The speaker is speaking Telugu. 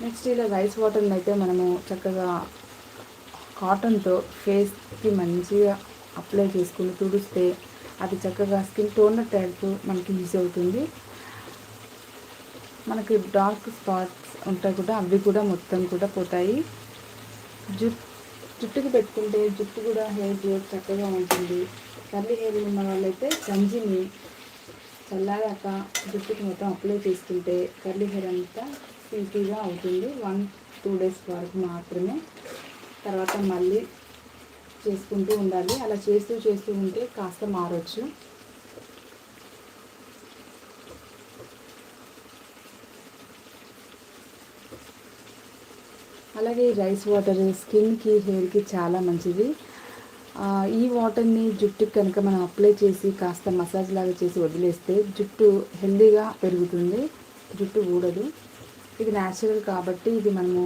నెక్స్ట్ ఇలా రైస్ వాటర్ని అయితే మనము చక్కగా కాటన్తో ఫేస్కి మంచిగా అప్లై చేసుకుని తుడిస్తే అది చక్కగా స్కిన్ టోనర్ టైప్ మనకి యూజ్ అవుతుంది. మనకి డార్క్ స్పాట్స్ ఉంటాయి కూడా, అవి కూడా మొత్తం కూడా పోతాయి. జుట్టుకి పెట్టుకుంటే జుట్టు కూడా హెయిర్ గ్రోత్ చక్కగా ఉంటుంది. కర్లీ హెయిర్ ఉన్న వాళ్ళైతే గంజిని చల్లారాక జుట్టుకి మొత్తం అప్లై చేసుకుంటే కర్లీ హెయిర్ అంతా సిల్కీగా అవుతుంది. 1-2 డేస్ వరకు మాత్రమే, తర్వాత మళ్ళీ చేసుకుంటూ ఉండాలి. అలా చేస్తూ ఉంటే కాస్త మారచ్చు. అలాగే రైస్ వాటర్ స్కిన్కి హెయిర్కి చాలా మంచిది. ఈ వాటర్ని జుట్టుకి కనుక మనం అప్లై చేసి కాస్త మసాజ్ లాగా చేసి వదిలేస్తే జుట్టు హెల్దీగా పెరుగుతుంది, జుట్టు ఊడదు. ఇది న్యాచురల్ కాబట్టి ఇది మనము